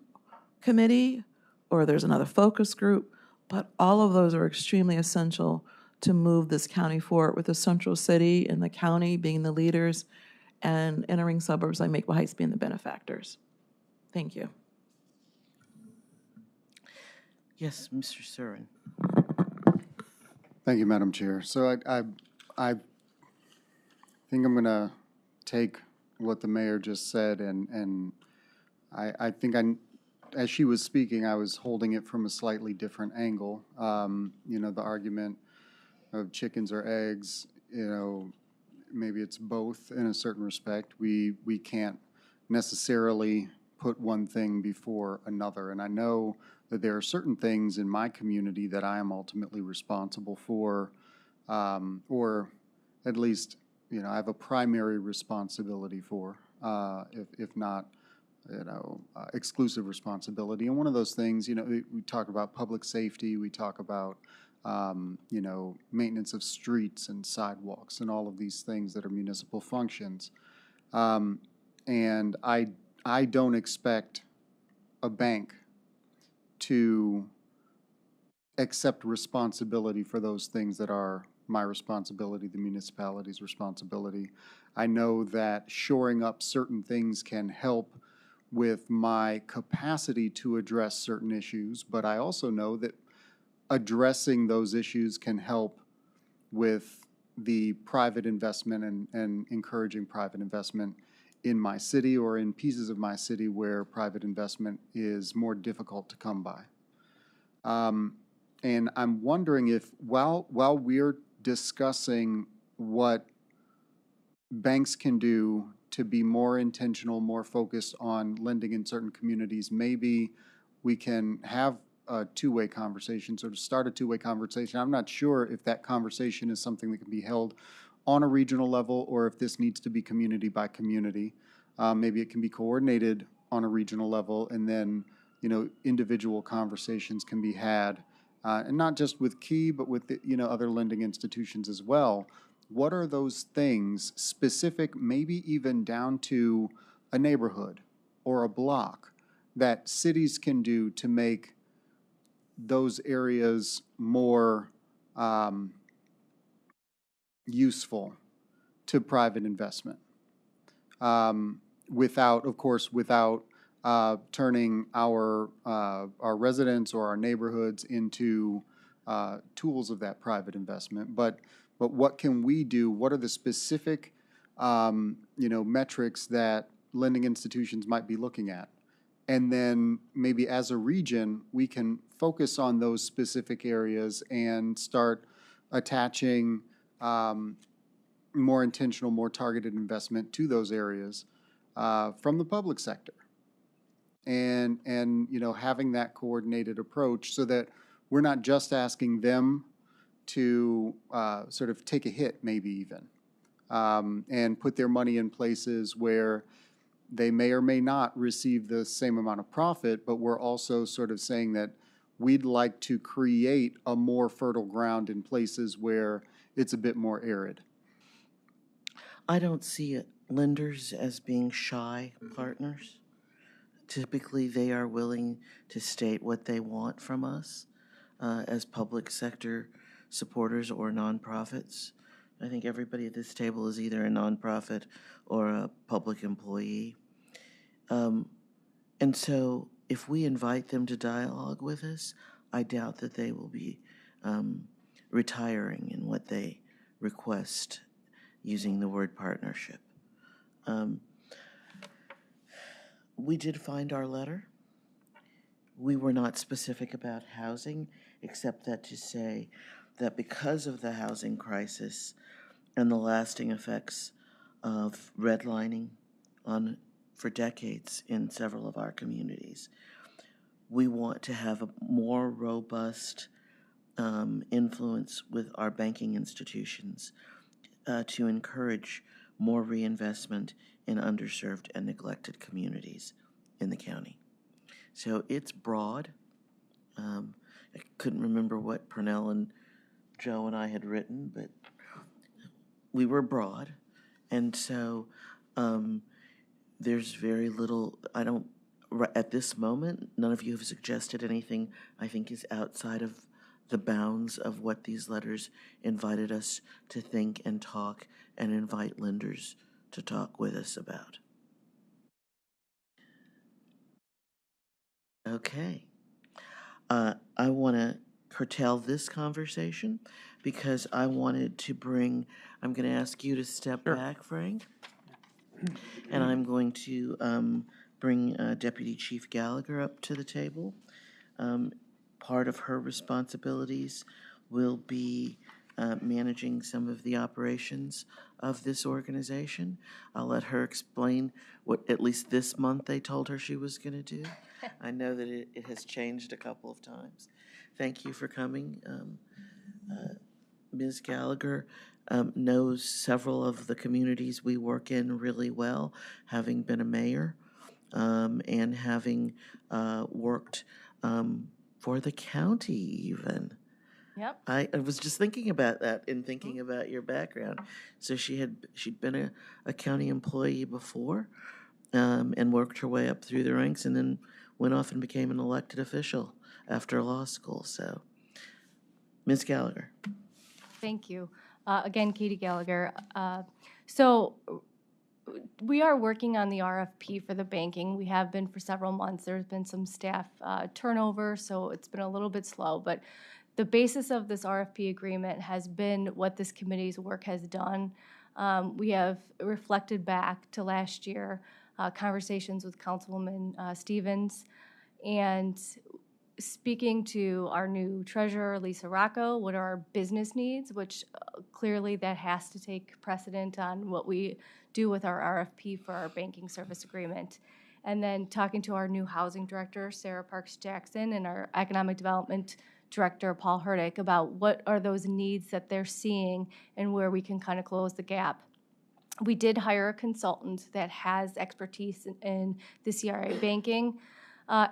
committee or there's another focus group, but all of those are extremely essential to move this county forward, with the central city and the county being the leaders and entering suburbs like Maple Heights being the benefactors. Thank you. Yes, Mr. Surin. Thank you, Madam Chair. So I think I'm going to take what the mayor just said, and I think as she was speaking, I was holding it from a slightly different angle. You know, the argument of chickens or eggs, you know, maybe it's both in a certain respect. We can't necessarily put one thing before another. And I know that there are certain things in my community that I am ultimately responsible for, or at least, you know, I have a primary responsibility for, if not, you know, exclusive responsibility. And one of those things, you know, we talk about public safety, we talk about, you know, maintenance of streets and sidewalks and all of these things that are municipal functions. And I don't expect a bank to accept responsibility for those things that are my responsibility, the municipality's responsibility. I know that shoring up certain things can help with my capacity to address certain issues, but I also know that addressing those issues can help with the private investment and encouraging private investment in my city or in pieces of my city where private investment is more difficult to come by. And I'm wondering if while we're discussing what banks can do to be more intentional, more focused on lending in certain communities, maybe we can have a two-way conversation, sort of start a two-way conversation. I'm not sure if that conversation is something that can be held on a regional level or if this needs to be community by community. Maybe it can be coordinated on a regional level, and then, you know, individual conversations can be had, and not just with Key, but with the, you know, other lending institutions as well. What are those things specific, maybe even down to a neighborhood or a block, that cities can do to make those areas more useful to private investment, without, of course, without turning our residents or our neighborhoods into tools of that private investment. But what can we do? What are the specific metrics that lending institutions might be looking at. And then maybe as a region, we can focus on those specific areas and start attaching more intentional, more targeted investment to those areas from the public sector. And having that coordinated approach so that we're not just asking them to sort of take a hit, maybe even, and put their money in places where they may or may not receive the same amount of profit, but we're also sort of saying that we'd like to create a more fertile ground in places where it's a bit more arid. I don't see lenders as being shy partners. Typically, they are willing to state what they want from us as public sector supporters or nonprofits. I think everybody at this table is either a nonprofit or a public employee. And so if we invite them to dialogue with us, I doubt that they will be retiring in what they request using the word partnership. We did find our letter. We were not specific about housing, except that to say that because of the housing crisis and the lasting effects of redlining for decades in several of our communities, we want to have a more robust influence with our banking institutions to encourage more reinvestment in underserved and neglected communities in the county. So it's broad. I couldn't remember what Pernell and Joe and I had written, but we were broad. And so there's very little, at this moment, none of you have suggested anything I think is outside of the bounds of what these letters invited us to think and talk and invite lenders to talk with us about. Okay. I want to curtail this conversation because I wanted to I'm going to ask you to step back, Frank. And I'm going to bring Deputy Chief Gallagher up to the table. Part of her responsibilities will be managing some of the operations of this organization. I'll let her explain what at least this month they told her she was going to do. I know that it has changed a couple of times. Thank you for coming. Ms. Gallagher knows several of the communities we work in really well, having been a mayor and having worked for the county even. Yep. I was just thinking about that in thinking about your background. So she'd been a county employee before and worked her way up through the ranks and then went off and became an elected official after law school. So, Ms. Gallagher. Thank you. Again, Katie Gallagher. So we are working on the RFP for the banking. We have been for several months. There's been some staff turnover, so it's been a little bit slow. But the basis of this RFP agreement has been what this committee's work has done. We have reflected back to last year, conversations with Councilwoman Stevens, and speaking to our new treasurer, Lisa Rocco, what are our business needs, which clearly that has to take precedent on what we do with our RFP for our banking service agreement. And then talking to our new housing director, Sarah Parks Jackson, and our economic development director, Paul Hurdick, about what are those needs that they're seeing and where we can kind of close the gap. We did hire a consultant that has expertise in the CRA banking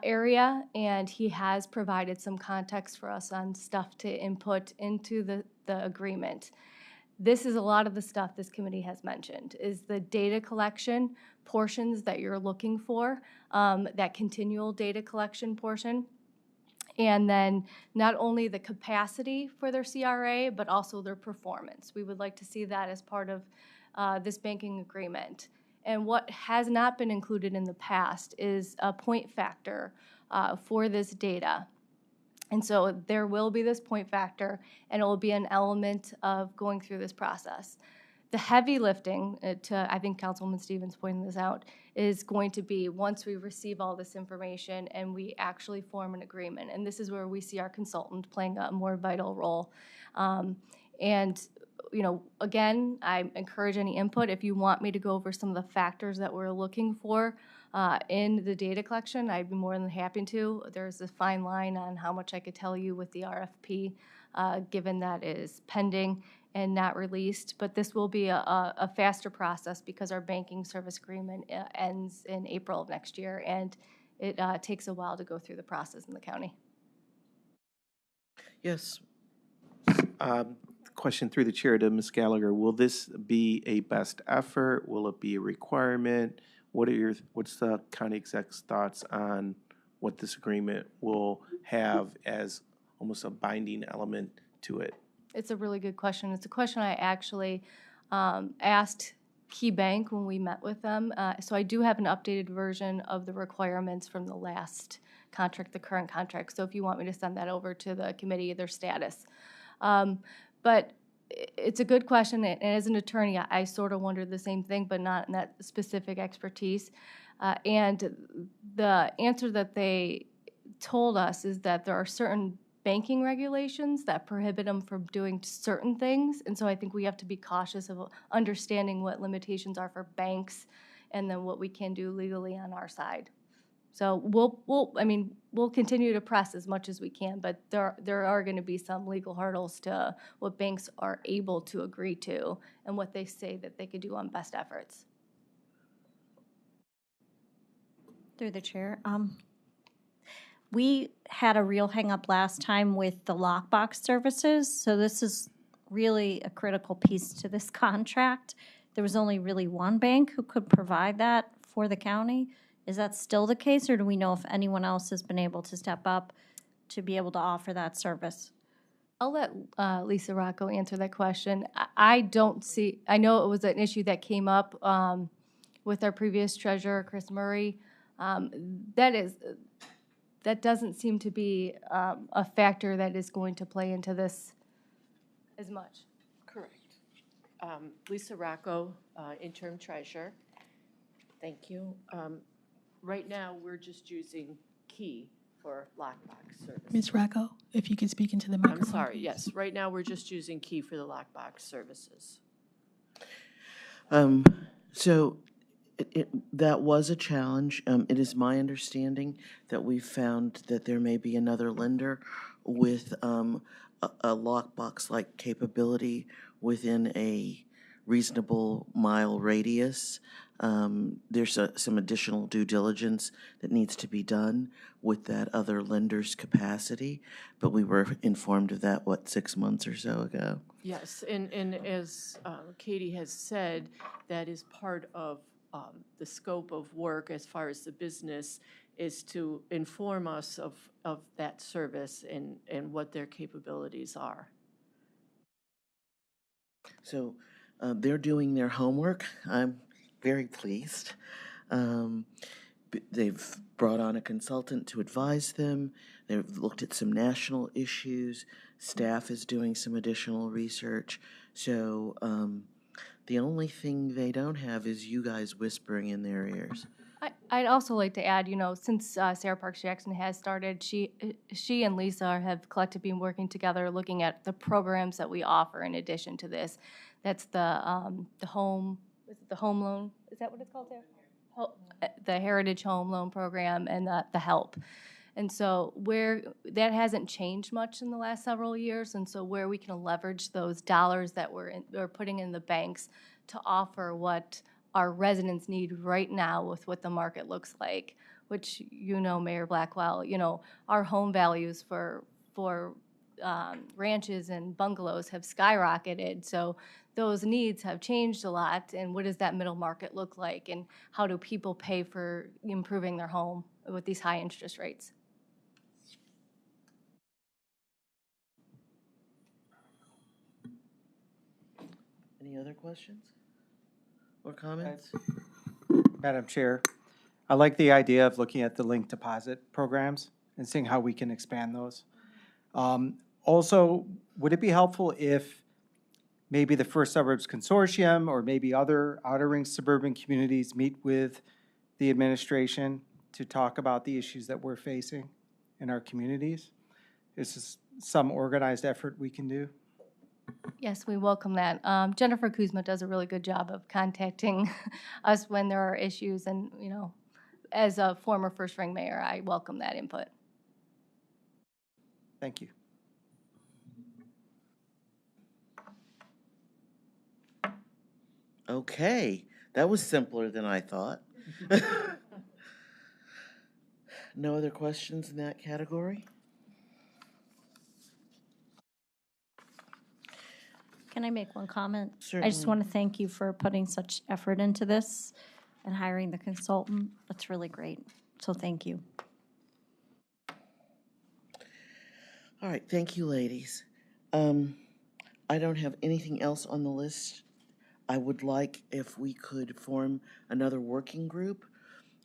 area, and he has provided some context for us on stuff to input into the agreement. This is a lot of the stuff this committee has mentioned, is the data collection portions that you're looking for, that continual data collection portion, and then not only the capacity for their CRA, but also their performance. We would like to see that as part of this banking agreement. And what has not been included in the past is a point factor for this data. And so there will be this point factor, and it will be an element of going through this process. The heavy lifting, I think Councilwoman Stevens pointed this out, is going to be once we receive all this information and we actually form an agreement. And this is where we see our consultant playing a more vital role. And, you know, again, I encourage any input. If you want me to go over some of the factors that we're looking for in the data collection, I'd be more than happy to. There's a fine line on how much I could tell you with the RFP, given that it is pending and not released, but this will be a faster process because our banking service agreement ends in April of next year, and it takes a while to go through the process in the county. Yes, Question through the chair to Ms. Gallagher. Will this be a best effort? Will it be a requirement? What's the county exec's thoughts on what this agreement will have as almost a binding element to it? It's a really good question. It's a question I actually asked Key Bank when we met with them. So I do have an updated version of the requirements from the last contract, the current contract. So if you want me to send that over to the committee, their status. But it's a good question, and as an attorney, I sort of wondered the same thing, but not in that specific expertise. And the answer that they told us is that there are certain banking regulations that prohibit them from doing certain things, and so I think we have to be cautious of understanding what limitations are for banks and then what we can do legally on our side. So we'll continue to press as much as we can, but there are going to be some legal hurdles to what banks are able to agree to and what they say that they could do on best efforts. Through the chair, we had a real hang-up last time with the lockbox services, so this is really a critical piece to this contract. There was only really one bank who could provide that for the county. Is that still the case, or do we know if anyone else has been able to step up to be able to offer that service? I'll let Lisa Rocco answer that question. I know it was an issue that came up with our previous treasurer, Chris Murray. That doesn't seem to be a factor that is going to play into this as much. Correct. Lisa Rocco, interim treasurer. Thank you. Right now, we're just using Key for lockbox service. Ms. Rocco, if you could speak into the microphone. I'm sorry, please. yes. Right now, we're just using Key for the lockbox services. So that was a challenge. It is my understanding that we found that there may be another lender with a lockbox-like capability within a reasonable mile radius. There's some additional due diligence that needs to be done with that other lender's capacity, but we were informed of that, 6 months or so ago? Yes, and as Katie has said, that is part of the scope of work as far as the business is to inform us of that service and what their capabilities are. So they're doing their homework. I'm very pleased. They've brought on a consultant to advise them. They've looked at some national issues. Staff is doing some additional research. So the only thing they don't have is you guys whispering in their ears. I'd also like to add, since Sarah Parks Jackson has started, she and Lisa have collectively been working together looking at the programs that we offer in addition to this. That's the home loan, is that what it's called there? The Heritage Home Loan Program and the HELP. And so that hasn't changed much in the last several years, and so where we can leverage those dollars that we're putting in the banks to offer what our residents need right now with what the market looks like, which Mayor Blackwell, our home values for ranches and bungalows have skyrocketed, so those needs have changed a lot, and what does that middle market look like, and how do people pay for improving their home with these high interest rates? Any other questions or comments? Madam Chair, I like the idea of looking at the linked deposit programs and seeing how we can expand those. Also, would it be helpful if maybe the First Suburbs Consortium or maybe other outer ring suburban communities meet with the administration to talk about the issues that we're facing in our communities. This is some organized effort we can do. Yes, we welcome that. Jennifer Kuzma does a really good job of contacting us when there are issues, and, you know, as a former first ring mayor, I welcome that input. Thank you. Okay, that was simpler than I thought. No other questions in that category? Can I make one comment? I Certainly. just want to thank you for putting such effort into this and hiring the consultant. That's really great. So thank you. All right, thank you, ladies. I don't have anything else on the list. I would like if we could form another working group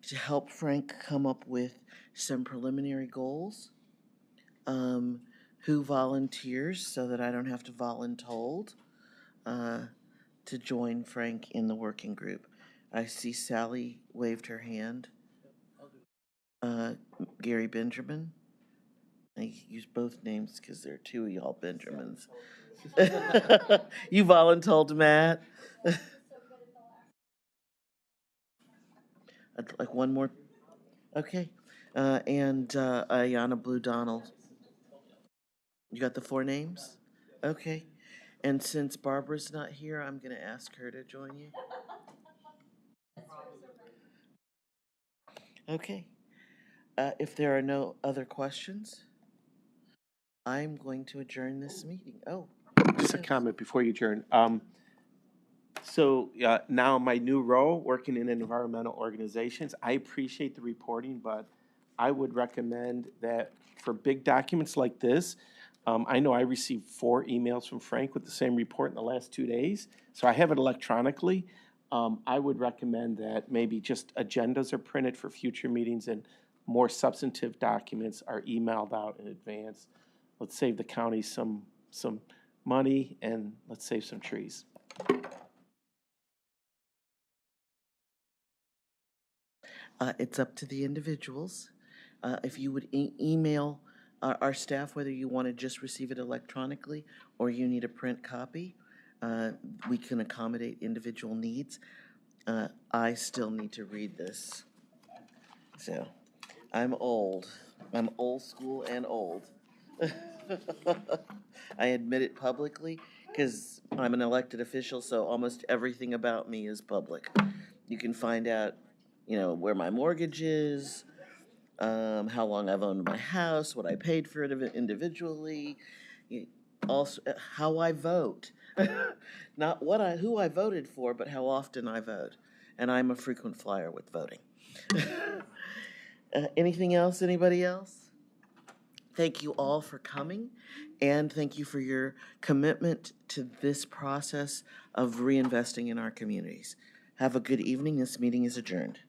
to help Frank come up with some preliminary goals. Who volunteers so that I don't have to voluntold to join Frank in the working group? I see Sally waved her hand. Gary Benjamin. I use both names because there are two of y'all Benjamins. You voluntold, Matt. I'd like one more. Okay. And Ayana Blue Donald. You got the 4 names? Okay. And since Barbara's not here, I'm going to ask her to join you. Okay. If there are no other questions, I'm going to adjourn this meeting. Oh. Just a comment before you adjourn. So now my new role, working in environmental organizations, I appreciate the reporting, but I would recommend that for big documents like this, I know I received 4 emails from Frank with the same report in the last 2 days, so I have it electronically. I would recommend that maybe just agendas are printed for future meetings and more substantive documents are emailed out in advance. Let's save the county some money and let's save some trees. It's up to the individuals. If you would email our staff, whether you want to just receive it electronically or you need a print copy, we can accommodate individual needs. I still need to read this. So, I'm old. I'm old school and old. I admit it publicly because I'm an elected official, so almost everything about me is public. You can find out, you know, where my mortgage is, how long I've owned my house, what I paid for it individually, also how I vote. Not who I voted for, but how often I vote. And I'm a frequent flyer with voting. Anything else? Anybody else? Thank you all for coming, and thank you for your commitment to this process of reinvesting in our communities. Have a good evening. This meeting is adjourned.